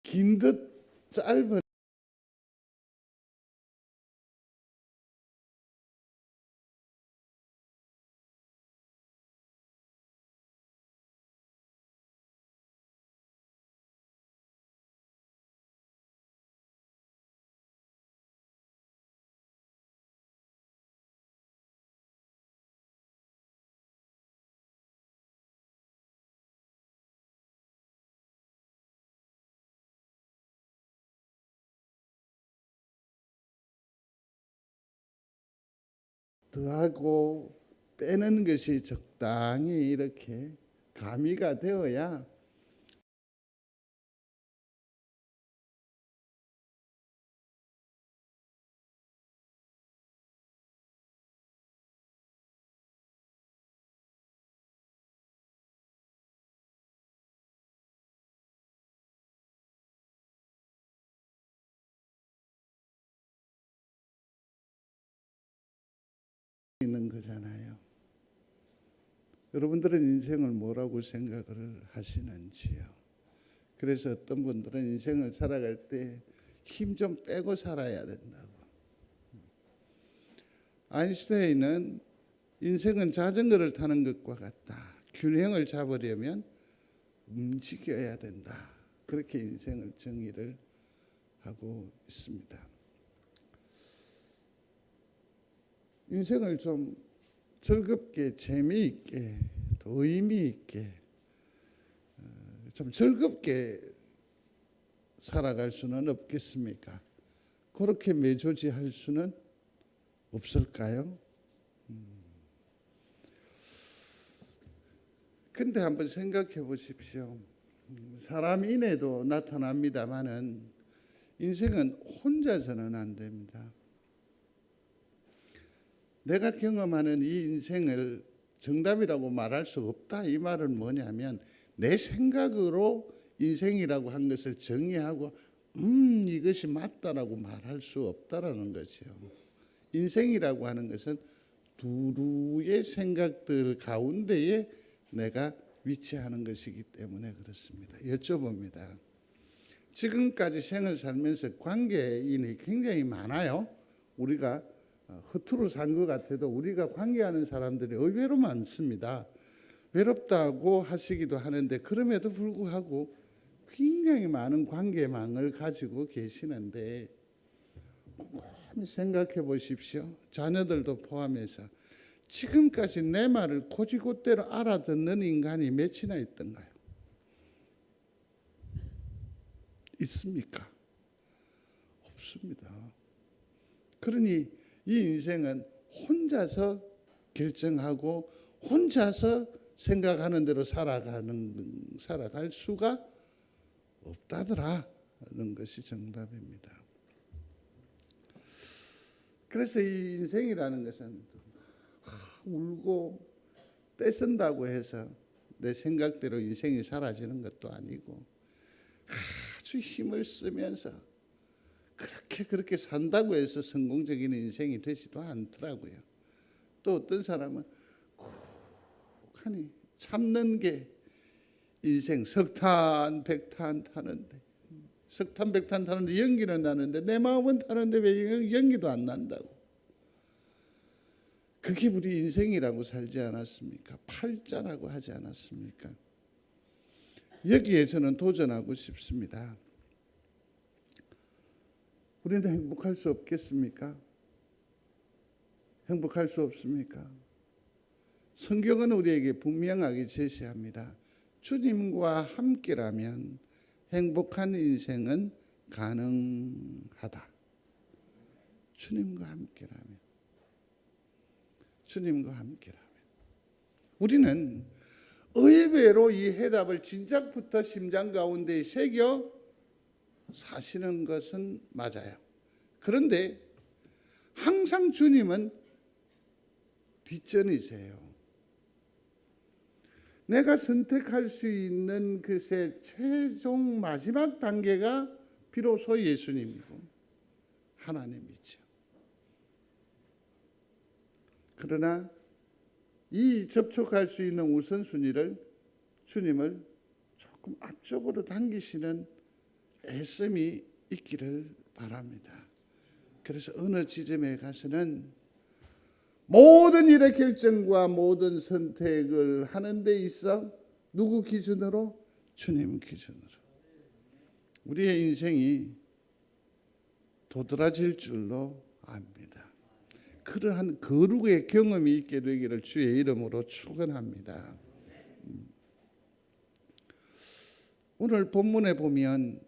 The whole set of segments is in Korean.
긴 듯 짧은 더하고 빼는 것이 적당히 이렇게 가미가 되어야 있는 거잖아요. 여러분들은 인생을 뭐라고 생각을 하시는지요? 그래서 어떤 분들은 인생을 살아갈 때 힘 좀 빼고 살아야 된다고. 아인슈타인은 인생은 자전거를 타는 것과 같다. 균형을 잡으려면 움직여야 된다. 그렇게 인생을 정의를 하고 있습니다. 인생을 좀 즐겁게, 재미있게, 더 의미 있게, 좀 즐겁게 살아갈 수는 없겠습니까? 그렇게 매조지할 수는 없을까요? 근데 한번 생각해 보십시오. 사람 인에도 나타납니다마는 인생은 혼자서는 안 됩니다. 내가 경험하는 이 인생을 정답이라고 말할 수 없다. 이 말은 뭐냐면 내 생각으로 인생이라고 한 것을 정의하고 이것이 맞다라고 말할 수 없다라는 거죠. 인생이라고 하는 것은 두루의 생각들 가운데에 내가 위치하는 것이기 때문에 그렇습니다. 여쭤봅니다. 지금까지 생을 살면서 관계인이 굉장히 많아요. 우리가 허투루 산 것 같아도 우리가 관계하는 사람들이 의외로 많습니다. 외롭다고 하시기도 하는데 그럼에도 불구하고 굉장히 많은 관계망을 가지고 계시는데 곰곰이 생각해 보십시오. 자녀들도 포함해서 지금까지 내 말을 곧이곧대로 알아듣는 인간이 몇이나 있던가요? 있습니까? 없습니다. 그러니 이 인생은 혼자서 결정하고 혼자서 생각하는 대로 살아갈 수가 없다더라는 것이 정답입니다. 그래서 이 인생이라는 것은 울고 떼쓴다고 해서 내 생각대로 인생이 사라지는 것도 아니고 아주 힘을 쓰면서 그렇게 산다고 해서 성공적인 인생이 되지도 않더라고요. 또 어떤 사람은 쿡하니 참는 게 인생 석탄 백탄 타는데 석탄 백탄 타는데 연기는 나는데 내 마음은 타는데 왜 연기도 안 난다고. 그게 우리 인생이라고 살지 않았습니까? 팔자라고 하지 않았습니까? 여기에 저는 도전하고 싶습니다. 우리는 행복할 수 없겠습니까? 행복할 수 없습니까? 성경은 우리에게 분명하게 제시합니다. 주님과 함께라면 행복한 인생은 가능하다. 주님과 함께라면. 주님과 함께라면. 우리는 의외로 이 해답을 진작부터 심장 가운데 새겨 사시는 것은 맞아요. 그런데 항상 주님은 뒷전이세요. 내가 선택할 수 있는 것의 최종 마지막 단계가 비로소 예수님이고 하나님이죠. 그러나 이 접촉할 수 있는 우선순위를 주님을 조금 앞쪽으로 당기시는 애씀이 있기를 바랍니다. 그래서 어느 지점에 가서는 모든 일의 결정과 모든 선택을 하는 데 있어 누구 기준으로? 주님 기준으로. 우리의 인생이 도드라질 줄로 압니다. 그러한 거룩의 경험이 있게 되기를 주의 이름으로 축원합니다. 오늘 본문에 보면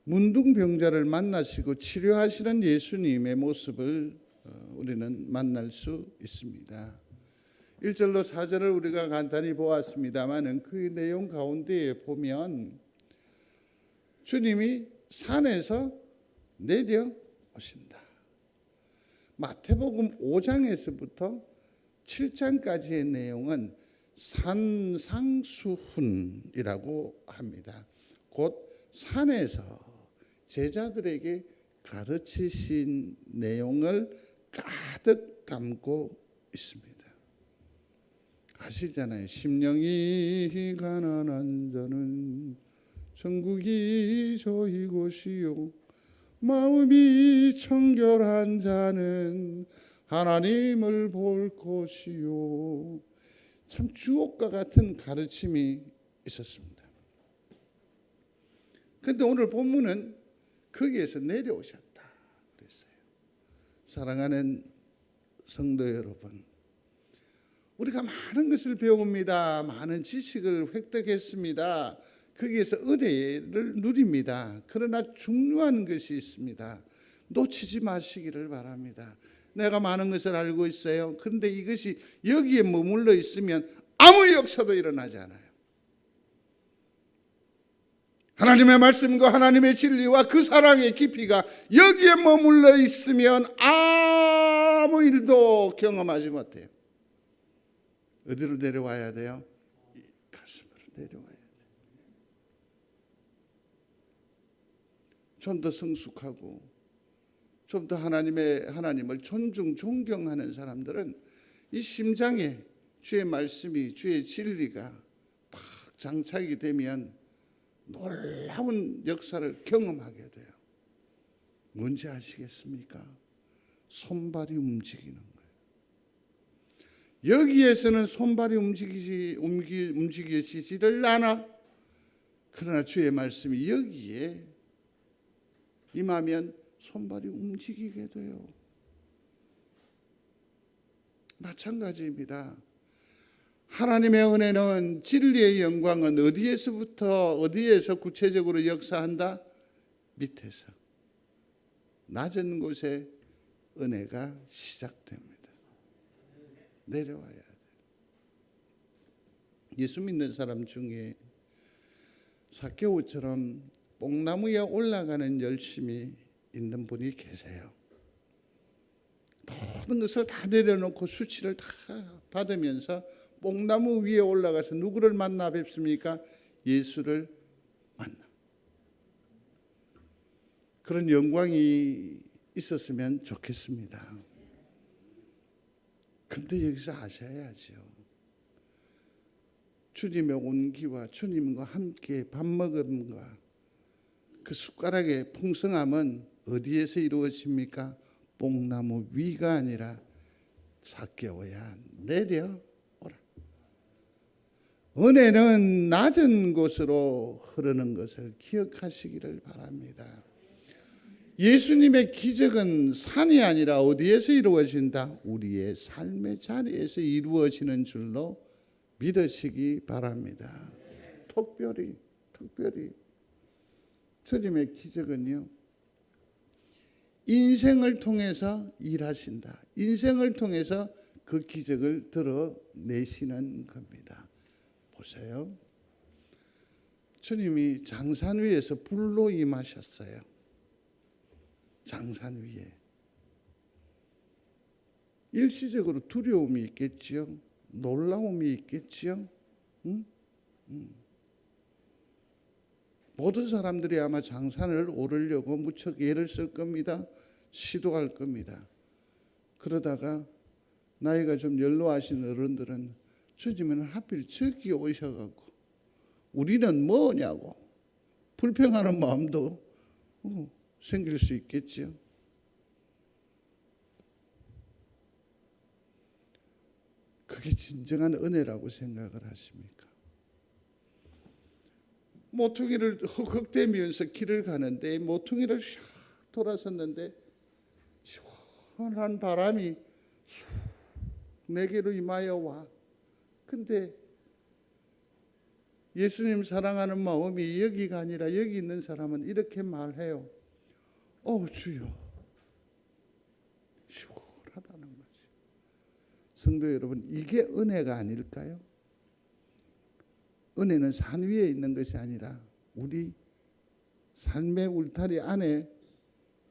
문둥병자를 만나시고 치료하시는 예수님의 모습을 우리는 만날 수 있습니다. 1절로 4절을 우리가 간단히 보았습니다만 그 내용 가운데에 보면 주님이 산에서 내려오신다. 마태복음 5장에서부터 7장까지의 내용은 산상수훈이라고 합니다. 곧 산에서 제자들에게 가르치신 내용을 가득 담고 있습니다. 아시잖아요. 심령이 가난한 자는 천국이 저희 곳이요 마음이 청결한 자는 하나님을 볼 것이요. 참 주옥과 같은 가르침이 있었습니다. 그런데 오늘 본문은 거기에서 내려오셨다 그랬어요. 사랑하는 성도 여러분, 우리가 많은 것을 배웁니다. 많은 지식을 획득했습니다. 거기에서 은혜를 누립니다. 그러나 중요한 것이 있습니다. 놓치지 마시기를 바랍니다. 내가 많은 것을 알고 있어요. 그런데 이것이 여기에 머물러 있으면 아무 역사도 일어나지 않아요. 하나님의 말씀과 하나님의 진리와 그 사랑의 깊이가 여기에 머물러 있으면 아무 일도 경험하지 못해요. 어디로 내려와야 돼요? 가슴으로 내려와야 돼요. 좀 더 성숙하고 좀 더 하나님을 존경하는 사람들은 이 심장에 주의 말씀이, 주의 진리가 탁 장착이 되면 놀라운 역사를 경험하게 돼요. 뭔지 아시겠습니까? 손발이 움직이는 거예요. 여기에서는 손발이 움직이지를 않아. 그러나 주의 말씀이 여기에 임하면 손발이 움직이게 돼요. 마찬가지입니다. 하나님의 은혜는, 진리의 영광은 어디에서 구체적으로 역사한다? 밑에서 낮은 곳에 은혜가 시작됩니다. 내려와야 돼요. 예수 믿는 사람 중에 삭개오처럼 뽕나무에 올라가는 열심이 있는 분이 계세요. 모든 것을 다 내려놓고 수치를 다 받으면서 뽕나무 위에 올라가서 누구를 만나 뵙습니까? 예수를 만나. 그런 영광이 있었으면 좋겠습니다. 그런데 여기서 아셔야죠. 주님의 온기와 주님과 함께 밥 먹음과 그 숟가락의 풍성함은 어디에서 이루어집니까? 뽕나무 위가 아니라 삭개오야 내려오라. 은혜는 낮은 곳으로 흐르는 것을 기억하시기를 바랍니다. 예수님의 기적은 산이 아니라 어디에서 이루어진다? 우리의 삶의 자리에서 이루어지는 줄로 믿으시기 바랍니다. 특별히 주님의 기적은요, 인생을 통해서 일하신다. 인생을 통해서 그 기적을 드러내시는 겁니다. 보세요. 주님이 장산 위에서 불로 임하셨어요. 장산 위에. 일시적으로 두려움이 있겠지요. 놀라움이 있겠지요. 모든 사람들이 아마 장산을 오르려고 무척 애를 쓸 겁니다. 시도할 겁니다. 그러다가 나이가 좀 연로하신 어른들은 주님은 하필 저기 오셔갖고 우리는 뭐냐고 불평하는 마음도 생길 수 있겠죠. 그게 진정한 은혜라고 생각을 하십니까? 모퉁이를 헉헉대면서 길을 가는데 모퉁이를 샥 돌아섰는데 시원한 바람이 쑥 내게로 임하여 와. 근데 예수님 사랑하는 마음이 여기가 아니라 여기 있는 사람은 이렇게 말해요. 주여, 시원하다는 거지. 성도 여러분, 이게 은혜가 아닐까요? 은혜는 산 위에 있는 것이 아니라 우리 삶의 울타리 안에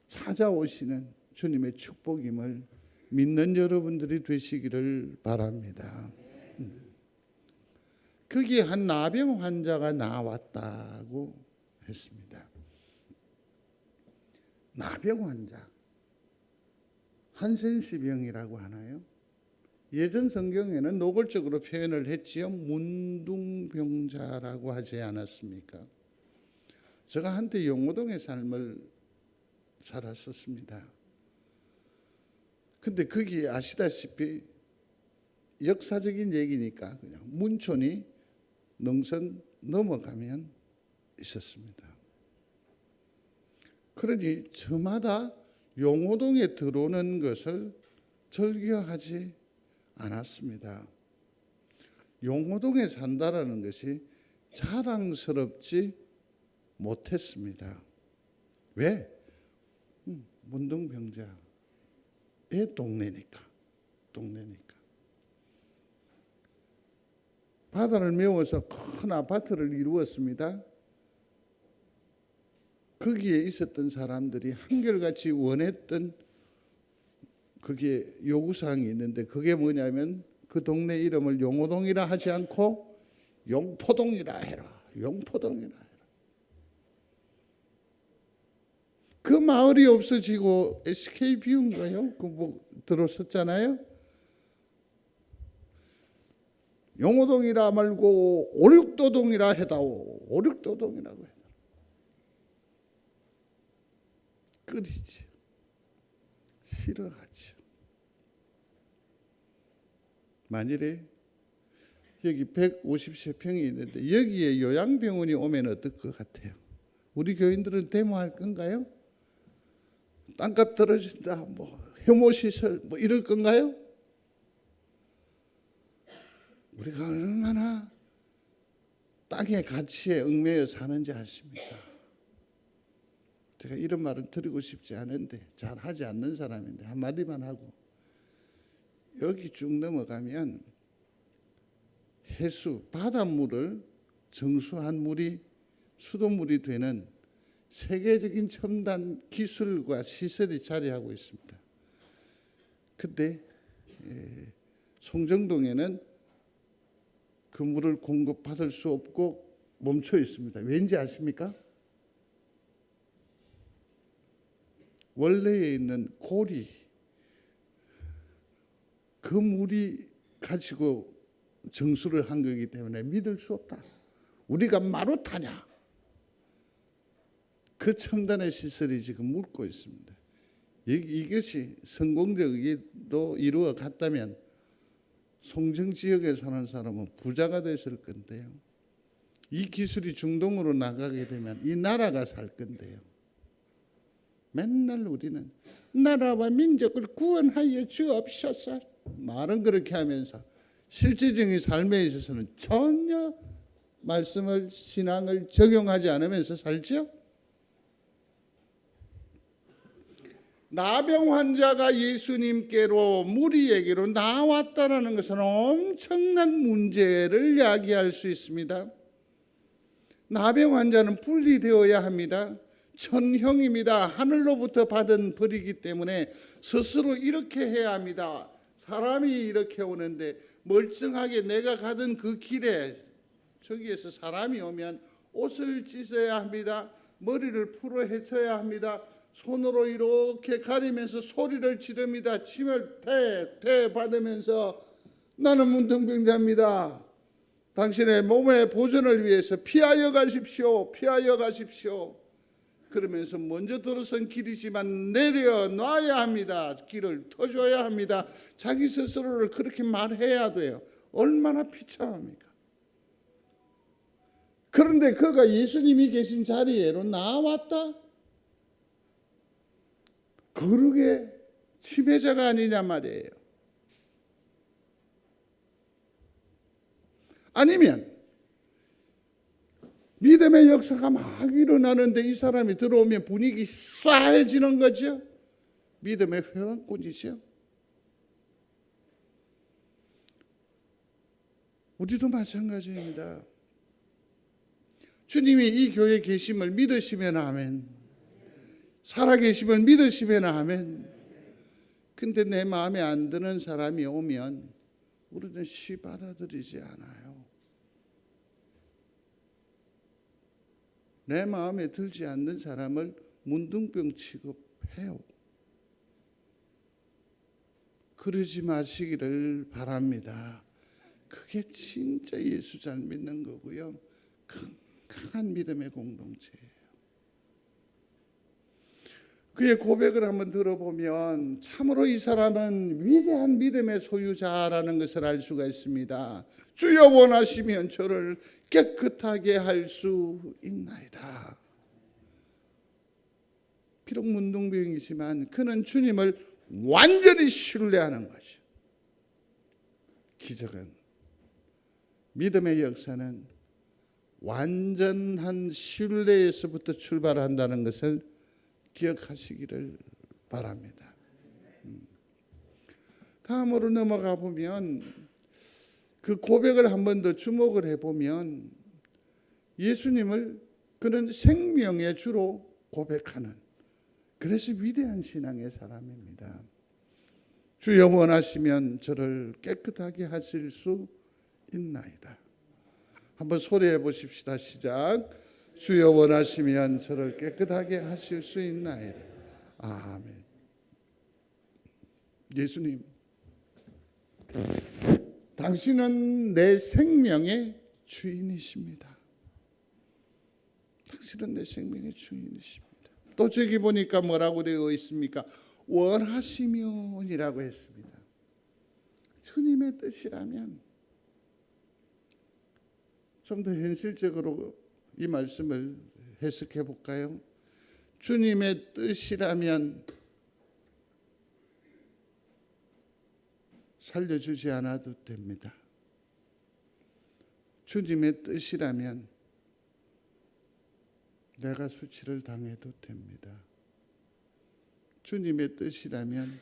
찾아오시는 주님의 축복임을 믿는 여러분들이 되시기를 바랍니다. 거기에 한 나병 환자가 나왔다고 했습니다. 나병 환자, 한센시병이라고 하나요? 예전 성경에는 노골적으로 표현을 했지요. 문둥병자라고 하지 않았습니까? 제가 한때 용호동의 삶을 살았었습니다. 근데 거기 아시다시피 역사적인 얘기니까 그냥 문촌이 능선 넘어가면 있었습니다. 그러니 저마다 용호동에 들어오는 것을 즐겨하지 않았습니다. 용호동에 산다라는 것이 자랑스럽지 못했습니다. 왜? 문둥병자의 동네니까. 바다를 메워서 큰 아파트를 이루었습니다. 거기에 있었던 사람들이 한결같이 원했던 그게 요구사항이 있는데 그게 뭐냐면 그 동네 이름을 용호동이라 하지 않고 용포동이라 해라. 용포동이라 해라. 그 마을이 없어지고 SK 비운가요? 그 뭐 들었었잖아요. 용호동이라 말고 오륙도동이라 해다오. 오륙도동이라고 해다. 끓이지. 싫어하죠. 만일에 여기 150세평이 있는데 여기에 요양병원이 오면 어떨 것 같아요? 우리 교인들은 데모할 건가요? 땅값 떨어진다, 뭐 혐오시설 뭐 이럴 건가요? 우리가 얼마나 땅의 가치에 얽매여 사는지 아십니까? 제가 이런 말은 드리고 싶지 않은데 잘 하지 않는 사람인데 한마디만 하고, 여기 쭉 넘어가면 해수, 바닷물을 정수한 물이 수돗물이 되는 세계적인 첨단 기술과 시설이 자리하고 있습니다. 근데 송정동에는 그 물을 공급받을 수 없고 멈춰 있습니다. 왠지 아십니까? 원래에 있는 고리, 그 물이 가지고 정수를 한 거기 때문에 믿을 수 없다. 우리가 마루타냐? 그 첨단의 시설이 지금 묻고 있습니다. 이것이 성공적이도 이루어 갔다면 송정 지역에 사는 사람은 부자가 됐을 건데요. 이 기술이 중동으로 나가게 되면 이 나라가 살 건데요. 맨날 우리는 나라와 민족을 구원하여 주옵소서 말은 그렇게 하면서 실제적인 삶에 있어서는 전혀 말씀을, 신앙을 적용하지 않으면서 살죠. 나병 환자가 예수님께로, 무리에게로 나왔다라는 것은 엄청난 문제를 야기할 수 있습니다. 나병 환자는 분리되어야 합니다. 천형입니다. 하늘로부터 받은 벌이기 때문에 스스로 이렇게 해야 합니다. 사람이 이렇게 오는데 멀쩡하게 내가 가던 그 길에 저기에서 사람이 오면 옷을 찢어야 합니다. 머리를 풀어 헤쳐야 합니다. 손으로 이렇게 가리면서 소리를 지릅니다. 침을 태 받으면서 나는 문둥병자입니다. 당신의 몸의 보존을 위해서 피하여 가십시오. 피하여 가십시오. 그러면서 먼저 들어선 길이지만 내려놔야 합니다. 길을 터줘야 합니다. 자기 스스로를 그렇게 말해야 돼요. 얼마나 비참합니까? 그런데 그가 예수님이 계신 자리에로 나왔다? 거룩의 침해자가 아니냐 말이에요. 아니면 믿음의 역사가 막 일어나는데 이 사람이 들어오면 분위기 싸해지는 거죠. 믿음의 회원꾼이죠. 우리도 마찬가지입니다. 주님이 이 교회에 계심을 믿으시면 아멘. 살아계심을 믿으시면 아멘. 근데 내 마음에 안 드는 사람이 오면 우리는 쉽이 받아들이지 않아요. 내 마음에 들지 않는 사람을 문둥병 취급해요. 그러지 마시기를 바랍니다. 그게 진짜 예수 잘 믿는 거고요. 강한 믿음의 공동체예요. 그의 고백을 한번 들어보면 참으로 이 사람은 위대한 믿음의 소유자라는 것을 알 수가 있습니다. 주여 원하시면 저를 깨끗하게 할 수 있나이다. 비록 문둥병이지만 그는 주님을 완전히 신뢰하는 거죠. 기적은, 믿음의 역사는 완전한 신뢰에서부터 출발한다는 것을 기억하시기를 바랍니다. 다음으로 넘어가 보면 그 고백을 한 번 더 주목을 해보면 예수님을 그는 생명의 주로 고백하는, 그래서 위대한 신앙의 사람입니다. 주여 원하시면 저를 깨끗하게 하실 수 있나이다. 한번 소리해 보십시다. 시작. 주여 원하시면 저를 깨끗하게 하실 수 있나이다. 아멘. 예수님, 당신은 내 생명의 주인이십니다. 당신은 내 생명의 주인이십니다. 또 저기 보니까 뭐라고 되어 있습니까? 원하시면이라고 했습니다. 주님의 뜻이라면, 좀 더 현실적으로 이 말씀을 해석해 볼까요? 주님의 뜻이라면 살려주지 않아도 됩니다. 주님의 뜻이라면 내가 수치를 당해도 됩니다. 주님의 뜻이라면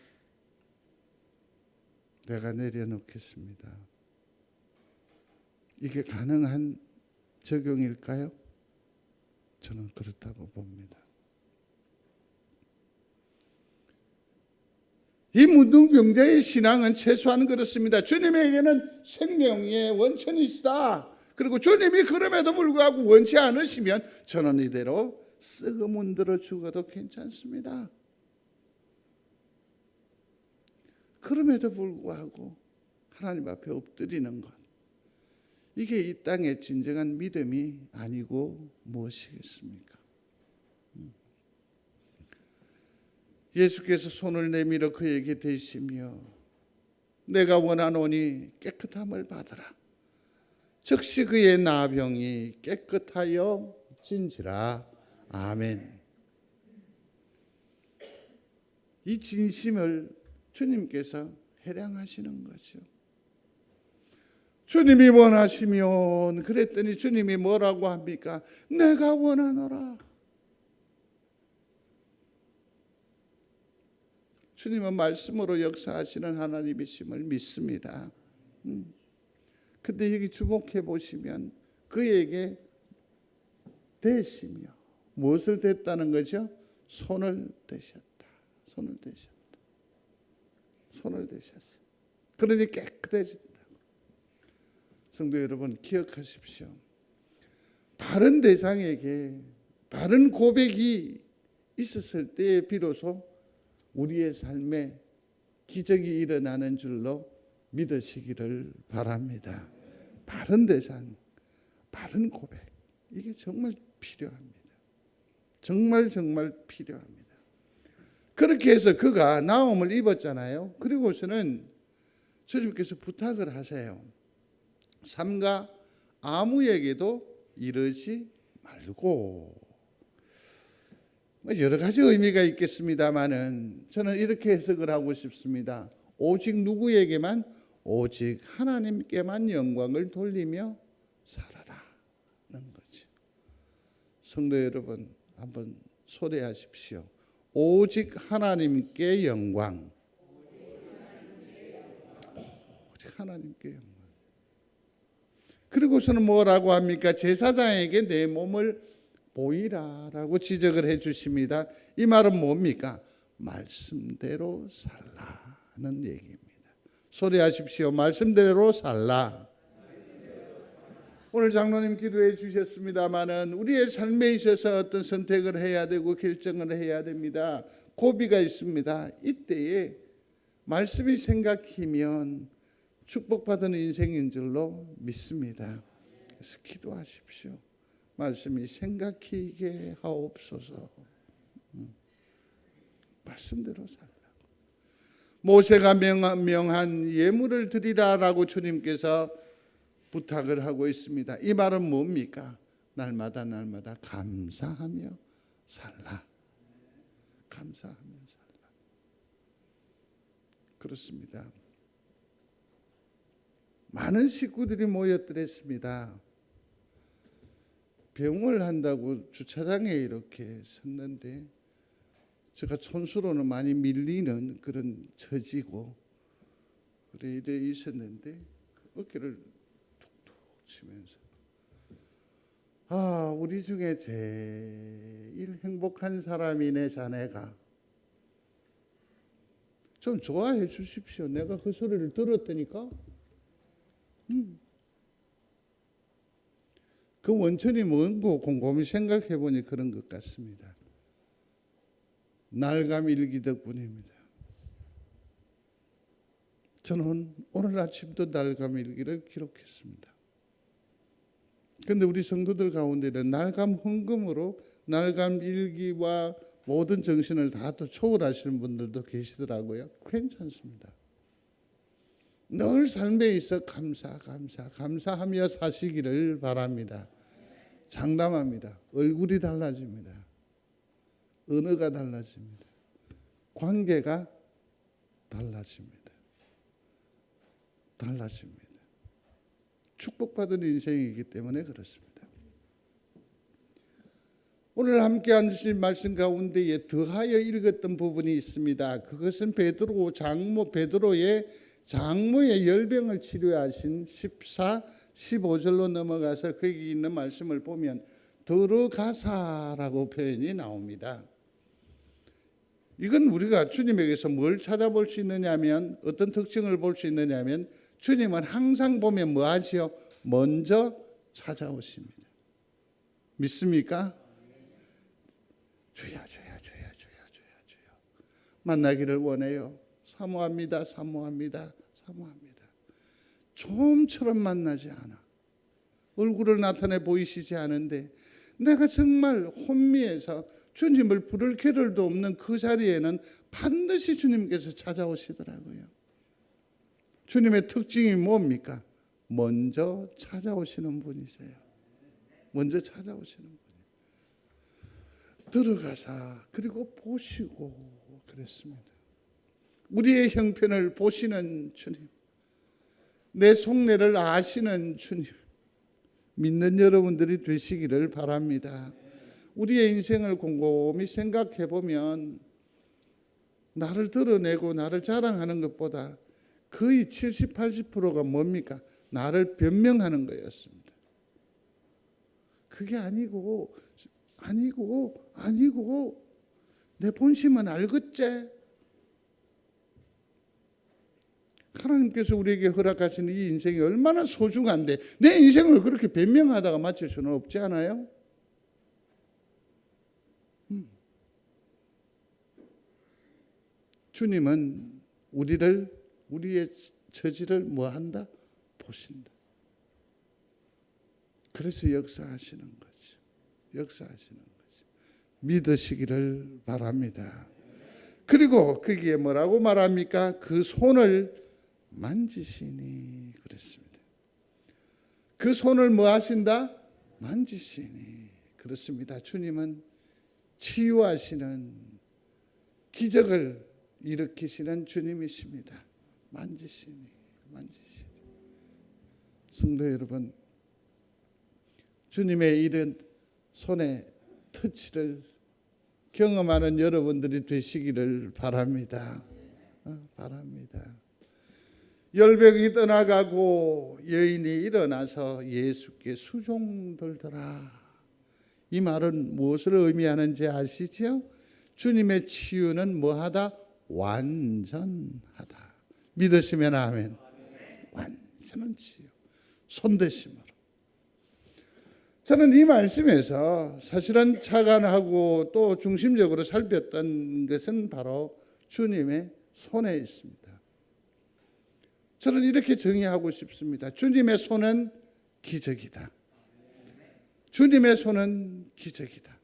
내가 내려놓겠습니다. 이게 가능한 적용일까요? 저는 그렇다고 봅니다. 이 문둥병자의 신앙은 최소한 그렇습니다. 주님에게는 생명의 원천이 있다. 그리고 주님이 그럼에도 불구하고 원치 않으시면 저는 이대로 썩어 문드러 죽어도 괜찮습니다. 그럼에도 불구하고 하나님 앞에 엎드리는 것, 이게 이 땅의 진정한 믿음이 아니고 무엇이겠습니까? 예수께서 손을 내밀어 그에게 대시며 내가 원하노니 깨끗함을 받으라. 즉시 그의 나병이 깨끗하여 진지라. 아멘. 이 진심을 주님께서 회량하시는 거죠. 주님이 원하시면, 그랬더니 주님이 뭐라고 합니까? 내가 원하노라. 주님은 말씀으로 역사하시는 하나님이심을 믿습니다. 근데 여기 주목해 보시면 그에게 대시며, 무엇을 댔다는 거죠? 손을 대셨다. 손을 대셨다. 손을 대셨어. 그러니 깨끗해진다고. 성도 여러분, 기억하십시오. 바른 대상에게 바른 고백이 있었을 때에 비로소 우리의 삶에 기적이 일어나는 줄로 믿으시기를 바랍니다. 바른 대상, 바른 고백, 이게 정말 필요합니다. 정말 필요합니다. 그렇게 해서 그가 나음을 입었잖아요. 그리고서는 주님께서 부탁을 하세요. 삼가 아무에게도 이르지 말고. 여러 가지 의미가 있겠습니다.마는 저는 이렇게 해석을 하고 싶습니다. 오직 누구에게만, 오직 하나님께만 영광을 돌리며 살아라는 거죠. 성도 여러분, 한번 소리하십시오. 오직 하나님께 영광. 오직 하나님께 영광. 그리고서는 뭐라고 합니까? 제사장에게 내 몸을 보이라라고 지적을 해 주십니다. 이 말은 뭡니까? 말씀대로 살라는 얘기입니다. 소리하십시오. 말씀대로 살라. 오늘 장로님 기도해 주셨습니다마는 우리의 삶에 있어서 어떤 선택을 해야 되고 결정을 해야 됩니다. 고비가 있습니다. 이때에 말씀이 생각히면 축복받은 인생인 줄로 믿습니다. 그래서 기도하십시오. 말씀이 생각히게 하옵소서. 말씀대로 살라고. 모세가 명한 예물을 드리라라고 주님께서 부탁을 하고 있습니다. 이 말은 뭡니까? 날마다 감사하며 살라. 감사하며 살라. 그렇습니다. 많은 식구들이 모였더랬습니다. 병을 한다고 주차장에 이렇게 섰는데 제가 촌수로는 많이 밀리는 그런 처지고 그래 이래 있었는데 어깨를 툭툭 치면서 우리 중에 제일 행복한 사람이네 자네가. 좀 좋아해 주십시오. 내가 그 소리를 들었다니까. 그 원천이 뭔고 곰곰이 생각해 보니 그런 것 같습니다. 날감일기 덕분입니다. 저는 오늘 아침도 날감일기를 기록했습니다. 그런데 우리 성도들 가운데는 날감 헌금으로 날감일기와 모든 정신을 다 또 초월하시는 분들도 계시더라고요. 괜찮습니다. 늘 삶에 있어 감사하며 사시기를 바랍니다. 장담합니다. 얼굴이 달라집니다. 언어가 달라집니다. 관계가 달라집니다. 축복받은 인생이기 때문에 그렇습니다. 오늘 함께 하신 말씀 가운데에 더하여 읽었던 부분이 있습니다. 그것은 베드로의 장모의 열병을 치료하신 14, 15절로 넘어가서 거기 있는 말씀을 보면 들어가사라고 표현이 나옵니다. 이건 우리가 주님에게서 뭘 찾아볼 수 있느냐면, 어떤 특징을 볼 수 있느냐면, 주님은 항상 보면 뭐 하지요? 먼저 찾아오십니다. 믿습니까? 주야 만나기를 원해요. 사모합니다. 좀처럼 만나지 않아. 얼굴을 나타내 보이시지 않은데 내가 정말 혼미해서 주님을 부를 겨를도 없는 그 자리에는 반드시 주님께서 찾아오시더라고요. 주님의 특징이 뭡니까? 먼저 찾아오시는 분이세요. 먼저 찾아오시는 분이에요. 들어가사 그리고 보시고 그랬습니다. 우리의 형편을 보시는 주님, 내 속내를 아시는 주님, 믿는 여러분들이 되시기를 바랍니다. 우리의 인생을 곰곰이 생각해 보면 나를 드러내고 나를 자랑하는 것보다 거의 70, 80%가 뭡니까? 나를 변명하는 거였습니다. 그게 아니고 내 본심은 알겠지? 하나님께서 우리에게 허락하시는 이 인생이 얼마나 소중한데 내 인생을 그렇게 변명하다가 마칠 수는 없지 않아요? 주님은 우리의 처지를 뭐한다? 보신다. 그래서 역사하시는 거죠. 역사하시는 거죠. 믿으시기를 바랍니다. 그리고 거기에 뭐라고 말합니까? 그 손을 만지시니 그랬습니다. 그 손을 뭐 하신다? 만지시니. 그렇습니다. 주님은 치유하시는, 기적을 일으키시는 주님이십니다. 만지시니, 만지시니. 성도 여러분, 주님의 이런 손의 터치를 경험하는 여러분들이 되시기를 바랍니다. 바랍니다. 열병이 떠나가고 여인이 일어나서 예수께 수종들더라. 이 말은 무엇을 의미하는지 아시죠? 주님의 치유는 뭐하다? 완전하다. 믿으시면 아멘. 완전한 치유. 손대심으로. 저는 이 말씀에서 사실은 착안하고 또 중심적으로 살폈던 것은 바로 주님의 손에 있습니다. 저는 이렇게 정의하고 싶습니다. 주님의 손은 기적이다. 주님의 손은 기적이다.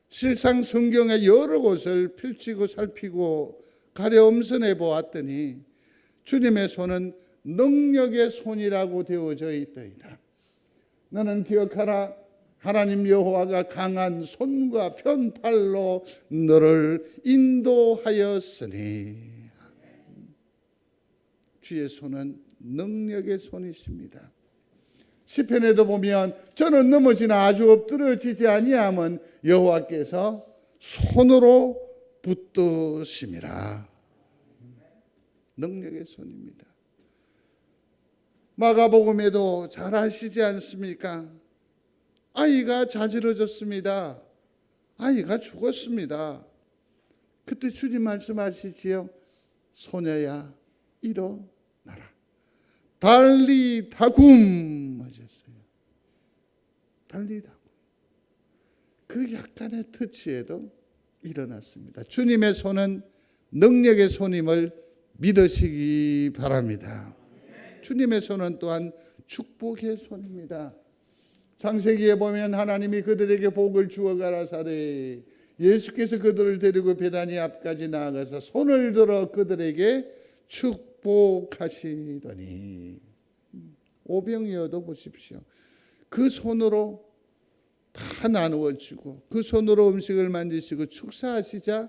실상 성경의 여러 곳을 펼치고 살피고 가려엄선해 보았더니 주님의 손은 능력의 손이라고 되어져 있더이다. 너는 기억하라. 하나님 여호와가 강한 손과 편팔로 너를 인도하였으니. 주의 손은 능력의 손이십니다. 시편에도 보면 저는 넘어지나 아주 엎드러지지 아니함은 여호와께서 손으로 붙드심이라. 능력의 손입니다. 마가복음에도 잘 아시지 않습니까? 아이가 자지러졌습니다. 아이가 죽었습니다. 그때 주님 말씀하시지요. 소녀야 일어나라. 달리 다굼 하셨어요. 달리 다굼. 그 약간의 터치에도 일어났습니다. 주님의 손은 능력의 손임을 믿으시기 바랍니다. 주님의 손은 또한 축복의 손입니다. 창세기에 보면 하나님이 그들에게 복을 주어 가라사대 예수께서 그들을 데리고 베다니 앞까지 나아가서 손을 들어 그들에게 축복하시더니 오병이어도 보십시오. 그 손으로 다 나누어 주고 그 손으로 음식을 만드시고 축사하시자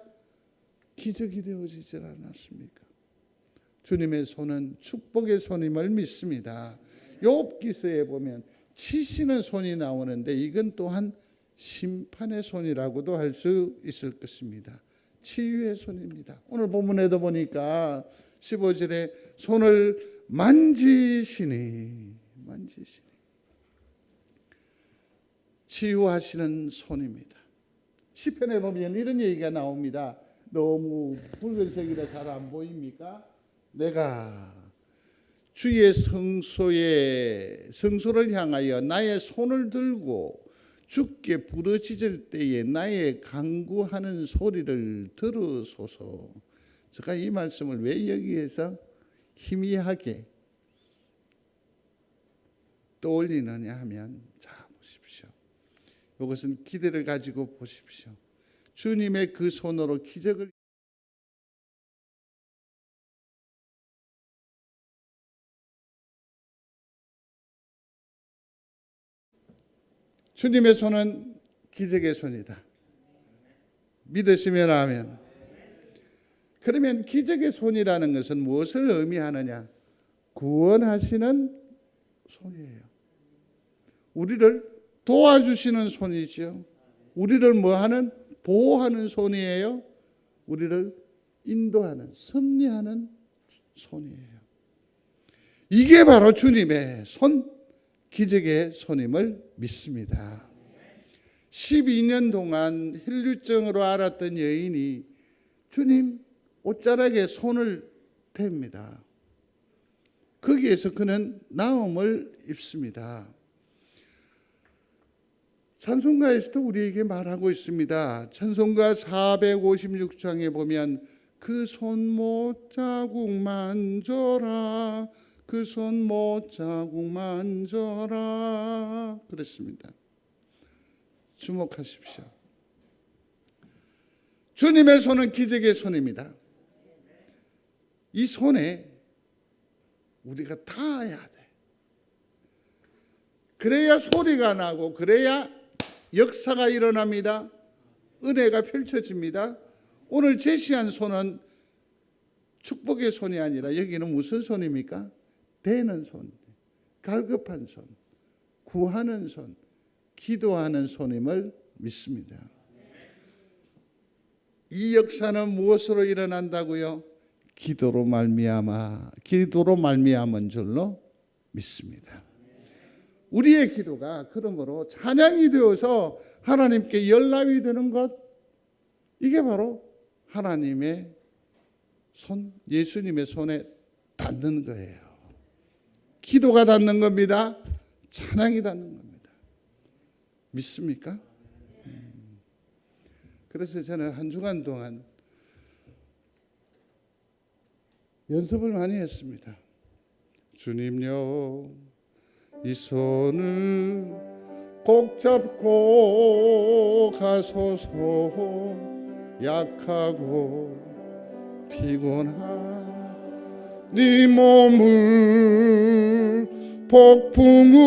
기적이 되어지질 않았습니까? 주님의 손은 축복의 손임을 믿습니다. 욥기서에 보면 치시는 손이 나오는데 이건 또한 심판의 손이라고도 할 수 있을 것입니다. 치유의 손입니다. 오늘 본문에도 보니까 15절에 손을 만지시니 치유하시는 손입니다. 시편에 보면 이런 얘기가 나옵니다. 너무 붉은색이라 잘 안 보입니까? 내가 주의 성소를 향하여 나의 손을 들고 주께 부르짖을 때에 나의 간구하는 소리를 들으소서. 제가 이 말씀을 왜 여기에서 희미하게 떠올리느냐 하면 자 보십시오. 이것은 기대를 가지고 보십시오. 주님의 그 손으로 기적을 주님의 손은 기적의 손이다. 믿으시면 아멘. 그러면 기적의 손이라는 것은 무엇을 의미하느냐? 구원하시는 손이에요. 우리를 도와주시는 손이죠. 우리를 뭐하는? 보호하는 손이에요. 우리를 인도하는, 섭리하는 손이에요. 이게 바로 주님의 손, 기적의 손임을 믿습니다. 12년 동안 혈류증으로 앓았던 여인이 주님 옷자락에 손을 댑니다. 거기에서 그는 나음을 입습니다. 찬송가에서도 우리에게 말하고 있습니다. 찬송가 456장에 보면 그 손못 자국 만져라 그 손 못자국 만져라. 그랬습니다. 주목하십시오. 주님의 손은 기적의 손입니다. 이 손에 우리가 닿아야 돼. 그래야 소리가 나고, 그래야 역사가 일어납니다. 은혜가 펼쳐집니다. 오늘 제시한 손은 축복의 손이 아니라 여기는 무슨 손입니까? 대는 손, 갈급한 손, 구하는 손, 기도하는 손임을 믿습니다. 이 역사는 무엇으로 일어난다고요? 기도로 말미암은 줄로 믿습니다. 우리의 기도가 그러므로 찬양이 되어서 하나님께 연락이 되는 것, 이게 바로 하나님의 손, 예수님의 손에 닿는 거예요. 기도가 닿는 겁니다. 찬양이 닿는 겁니다. 믿습니까? 그래서 저는 한 주간 동안 연습을 많이 했습니다. 주님요, 이 손을 꼭 잡고 가소서. 약하고 피곤한 네 몸을 폭풍우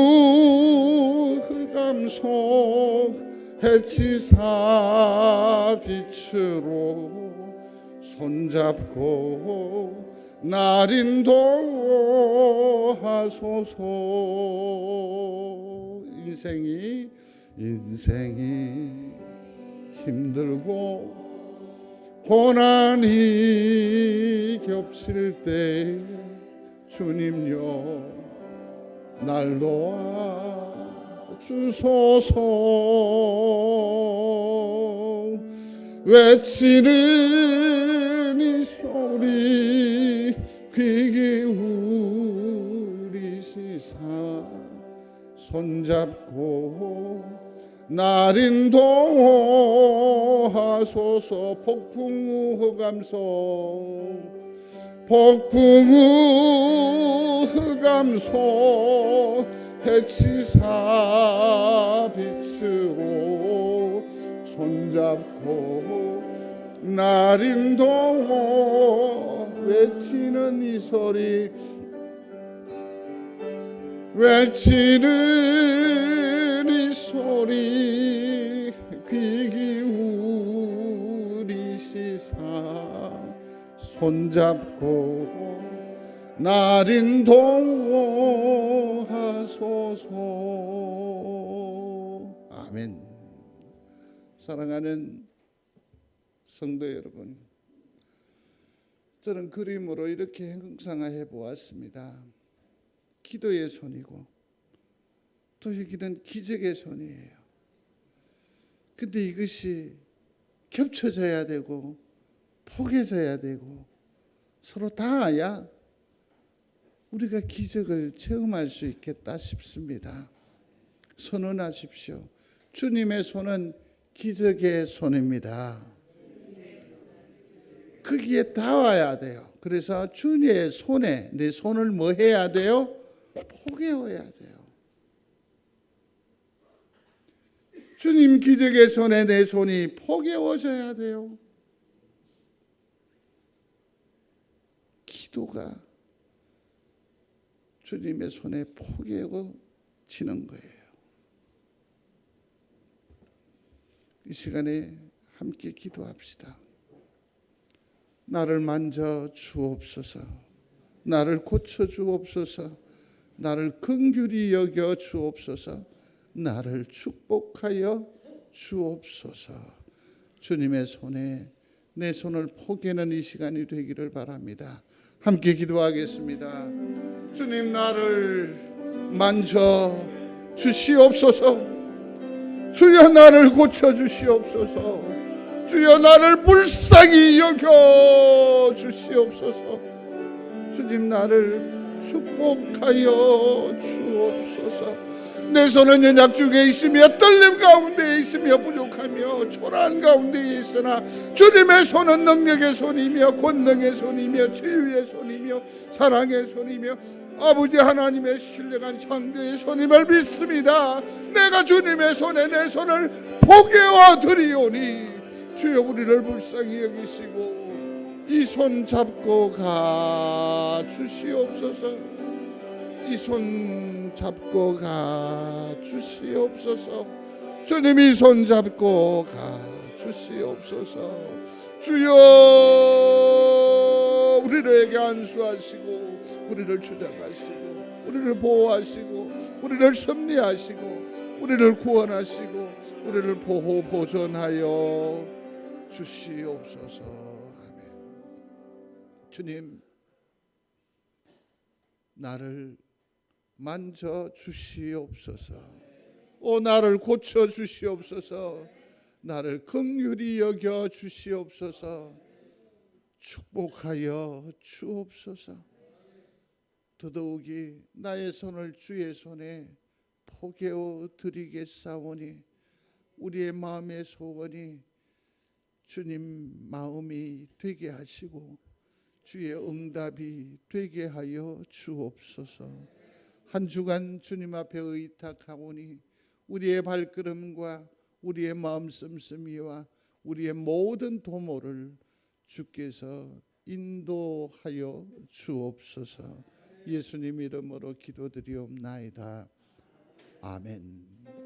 흑암 속 해치사 빛으로 손잡고 날 인도하소서. 인생이 힘들고 고난이 겹칠 때 주님요, 날 도와 주소서. 외치는 이 소리 귀 기울이시사 손잡고 날 인도하소서. 폭풍우 흑암소 해치사 빛으로 손잡고 날 인도. 외치는 이 소리, 외치는 이 소리 귀 기울이시사 손잡고 날 인도하소서. 아멘. 사랑하는 성도 여러분, 저는 그림으로 이렇게 형상화해 보았습니다. 기도의 손이고 또 여기는 기적의 손이에요. 근데 이것이 겹쳐져야 되고 포개져야 되고 서로 닿아야 우리가 기적을 체험할 수 있겠다 싶습니다. 선언하십시오. 주님의 손은 기적의 손입니다. 거기에 닿아야 돼요. 그래서 주님의 손에 내 손을 뭐 해야 돼요? 포개어야 돼요. 주님 기적의 손에 내 손이 포개어져야 돼요. 기도가 주님의 손에 포개어지는 거예요. 이 시간에 함께 기도합시다. 나를 만져 주옵소서. 나를 고쳐 주옵소서. 나를 긍휼히 여겨 주옵소서. 나를 축복하여 주옵소서. 주님의 손에 내 손을 포개는 이 시간이 되기를 바랍니다. 함께 기도하겠습니다. 주님, 나를 만져 주시옵소서. 주여, 나를 고쳐 주시옵소서. 주여, 나를 불쌍히 여겨 주시옵소서. 주님, 나를 축복하여 주옵소서. 내 손은 연약 중에 있으며 떨림 가운데 있으며 부족하며 초라한 가운데 있으나 주님의 손은 능력의 손이며 권능의 손이며 치유의 손이며 사랑의 손이며 아버지 하나님의 신령한 창조의 손님을 믿습니다. 내가 주님의 손에 내 손을 포개어 드리오니 주여 우리를 불쌍히 여기시고 이 손 잡고 가 주시옵소서. 이 손 잡고 가 주시옵소서. 주님 이 손 잡고 가 주시옵소서. 주여 우리에게 안수하시고 우리를 주장하시고 우리를 보호하시고 우리를 섭리하시고 우리를 구원하시고 우리를 보호 보존하여 주시옵소서. 아멘. 주님 나를 만져 주시옵소서. 나를 고쳐 주시옵소서. 나를 긍휼히 여겨 주시옵소서. 축복하여 주옵소서. 더더욱이 나의 손을 주의 손에 포개어 드리겠사오니 우리의 마음의 소원이 주님 마음이 되게 하시고 주의 응답이 되게 하여 주옵소서. 한 주간 주님 앞에 의탁하오니 우리의 발걸음과 우리의 마음 씀씀이와 우리의 모든 도모를 주께서 인도하여 주옵소서. 예수님 이름으로 기도드리옵나이다. 아멘.